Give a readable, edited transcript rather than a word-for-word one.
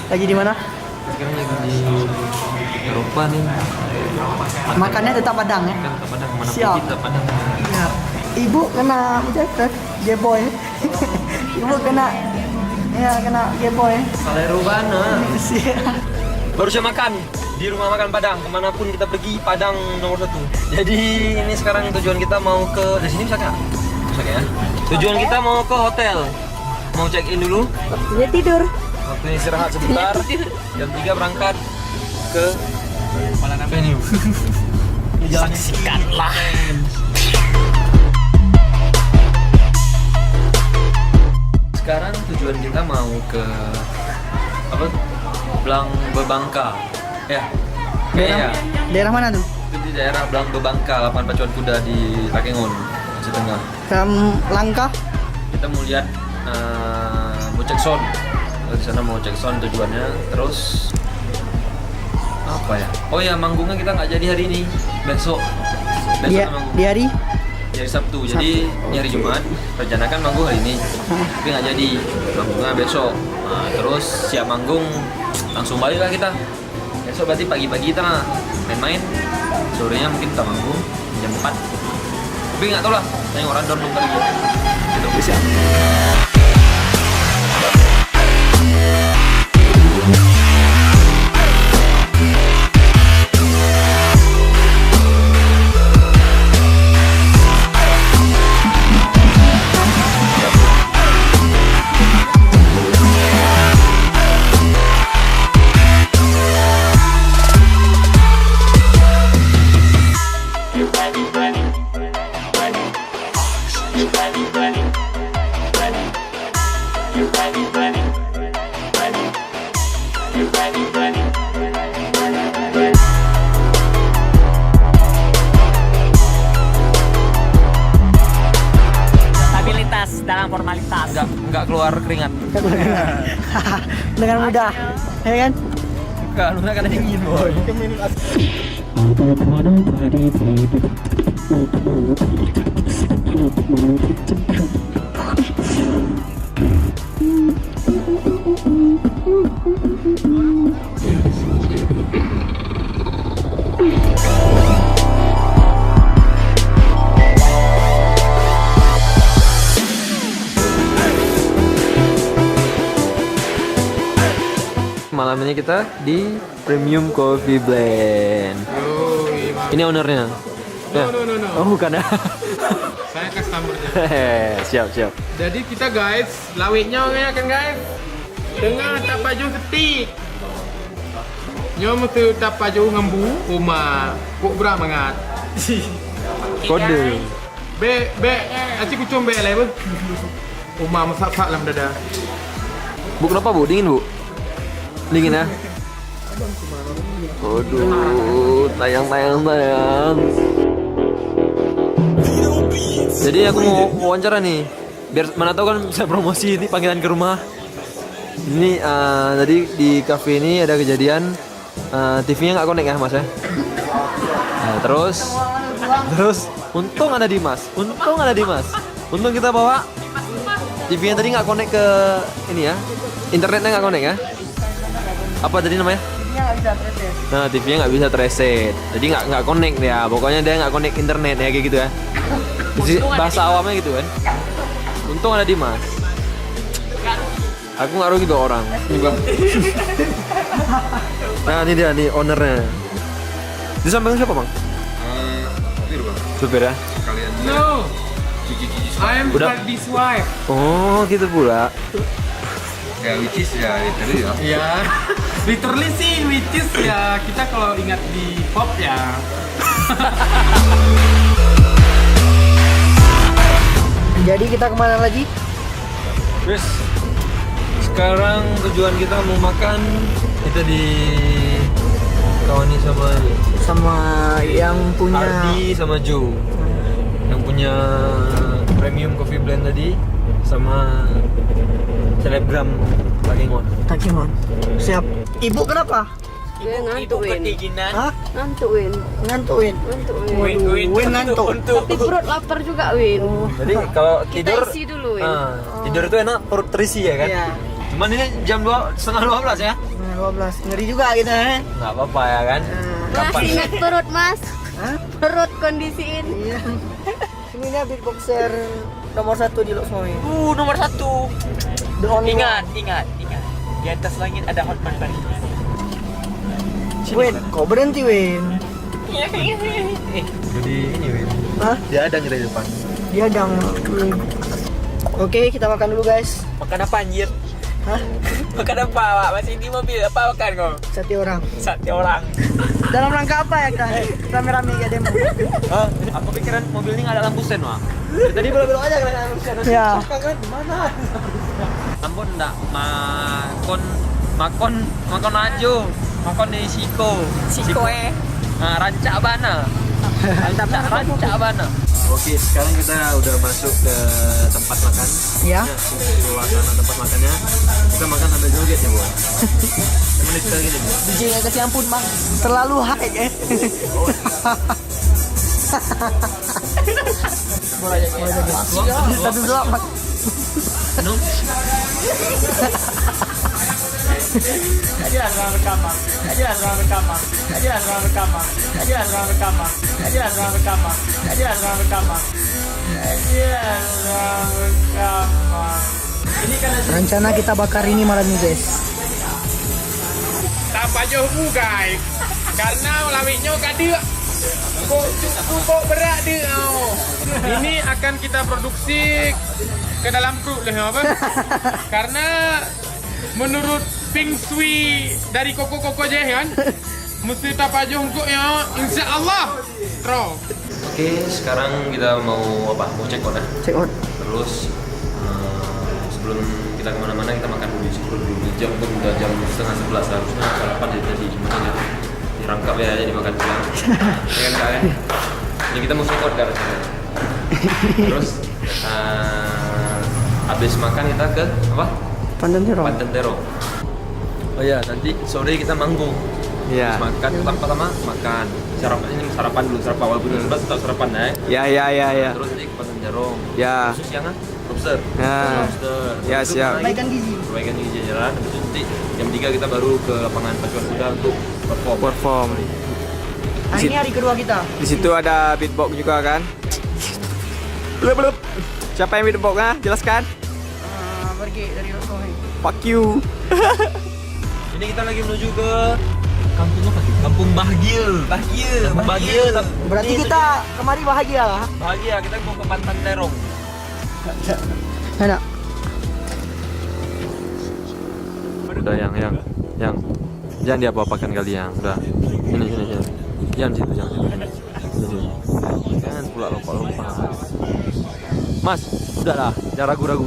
Lagi di mana? Sekarang lagi di Eropa nih. Makannya tetap Padang ya? Kan ke Padang, mana Siap. pun kita Padang. Ya. Ibu kena jaket, G-boy. Ibu kena, ya kena G-boy. Salero Bana. Siap. Baru saya makan di rumah makan Padang. Kemanapun kita pergi, Padang nomor 1. Jadi ini sekarang tujuan kita mau ke dari sini bisa nggak? Bisa ya. Tujuan kita mau ke hotel. Mau check in dulu. Waktunya tidur. Waktunya istirahat sebentar. Jam 3 berangkat ke venue. Saksikanlah. Sekarang tujuan kita mau ke apa? Blang Bebangka. Ya. Daerah, daerah mana tuh? Itu di daerah Blang Bebangka, lapangan pacuan kuda di Takengon, Aceh Tengah. Langkah. Kita mau lihat mau cek sound. Di sana mau cek sound tujuannya. Terus apa ya? Oh ya, manggungnya kita nggak jadi hari ini. Besok. Besok Dia, manggung. di hari Hari Sabtu. Jadi ini hari Jumat. Rencanakan manggung hari ini. Tapi nggak jadi. Manggungnya besok. Nah, terus siap manggung langsung balik lah kita. Besok berarti pagi-pagi kita main-main. Sorenya mungkin kita manggung jam 4. Tapi nggak tahu lah. Tanya orang down kali ya. Gitu. Siap. Stabilitas dalam formalitas. Nggak keluar keringat. dengan mudah, ya kan? Nggak, lu karena dingin boy. Malam ini kita di Premium Coffee Blend. Ini ownernya. Ya. No. Oh bukan ya? Saya customernya. Siap. Jadi kita guys, lawitnya orangnya kan guys. Dengar tak baju setik. Nyo mesti tak baju ngembu rumah. Kok berat banget. Kode. Be, aci kucung be lah bu. Rumah masak lah mendadak. Bu kenapa bu? Dingin bu? Dingin ya? Aduh, tayang. Jadi aku mau wawancara nih, biar mana tahu kan bisa promosi ini panggilan ke rumah. Ini tadi di cafe ini ada kejadian TV-nya nggak connect ya mas ya. Nah, terus untung ada Dimas. Untung kita bawa TV-nya tadi nggak connect ke ini ya, internetnya nggak connect ya. Apa tadi namanya? Nah, TV-nya nggak bisa reset, jadi nggak connect ya. Pokoknya dia nggak connect internet ya kayak gitu ya. Jadi, bahasa awamnya gitu kan. Untung ada Dimas. Aku nggak rugi dua orang. Nah ini dia nih ownernya. Di samping siapa bang? Supir bang, Supir ya. kalian No, cici-cici I am Udah. this wife. Oh gitu pula. ya which is ya itu ya. Ya, literally sih, which is ya kita kalau ingat di pop ya. Jadi kita kemana lagi? Terus sekarang tujuan kita mau makan. Kita di kawani Sama yang punya Ardi sama Joe. Yang punya premium coffee blend tadi sama selebgram Takengon. Takengon. Siap. Ibu kenapa? Gue ngantuk Win. Hah? Ngantuk Win. Ngantuk Win. Ngantuk Win. Waduh, Win ngantuk. Tapi perut lapar juga Win. Jadi kalau Kita tidur isi dulu Win. tidur itu enak perut terisi ya kan? Iya. Cuman ini jam 12:30 ya? Nah, 12. Ngeri juga gitu ya. Nggak apa-apa ya kan? Mas ingat perut Mas. Hah? Perut kondisiin. Iya. Ini dia beatboxer nomor 1 di Loksoi. Nomor 1. The only Ingat. Di atas langit ada Hotman Paris. one. Win, kok berhenti Win? Jadi ini Win. Hah? Dia ada di depan. Dia dang. Oke, kita makan dulu guys. Makan apa anjir? Hah? Makan apa Pak? Masih di mobil. Apa makan kau? Sate orang. Sate orang. Dalam rangka apa ya kita? Rame-rame kayak demo. Hah? Aku pikiran mobil ini nggak ada lampu sen Wang. Tadi belok-belok aja kan ada lampu sen. Ya. Kan di mana? Ampun enggak makon aja. Makon di Siko. Nah, rancak bana. Rancak bana. Oke, sekarang kita udah masuk ke tempat makan. Ya. Suasana tempat makannya. Kita makan sambil joget ya, Bu. Menit sekali gini, Bu. DJ nggak kasih ampun bang. Terlalu high ya. Satu dua empat. Ajaran ruang rekaman. Ajaran ruang rekaman. Ajaran ruang rekaman. Ajaran ruang rekaman. Ajaran ruang rekaman. Ajaran ruang rekaman. Ajaran ruang rekaman. Ini kan Rencana kita bakar ini malam ini guys. Tapa johmu guys. Karena lawiknya kada. Kok berat dia. Ini akan kita produksi ke dalam perut lah apa? Karena menurut Feng Shui dari koko-koko aja kan, mesti tapa jongkok ya, insya Allah. Oke, sekarang kita mau apa? Mau check out ya. Check out. Terus sebelum kita kemana-mana kita makan dulu sebelum dulu jam pun udah jam 10:30 harusnya sarapan jadi gimana ya dirangkap ya jadi makan siang ya kan kalian ini kita mau check out kan terus habis makan kita ke apa Pandan Terong. Pandan Terong. Oh ya nanti sore kita manggung. Iya. Makan pertama makan sarapan dulu sarapan walaupun sebelas tetap sarapan ya. Ya. Terus nanti ke Pandan Terong. Ya. Terus siang lobster. Ya. Lobster. Ya, Itu siap. naik- Perbaikan gizi. Perbaikan gizi jalan. Habis itu nanti jam 3 kita baru ke lapangan pacuan kuda untuk perform. Ini hari kedua kita. Di situ ada beatbox juga kan? Belum. Siapa yang beatbox jelaskan. Pergi dari Loksoi. Fuck you. Ini kita lagi menuju ke kampung apa? Kampung Bahagia. Berarti kita kemari bahagia. Bahagia kita mau ke Pandan Terong. Enak. Udah yang jangan diapa-apakan kali yang udah sini jangan situ sini. Jangan pula lupa Mas udah lah jangan ragu-ragu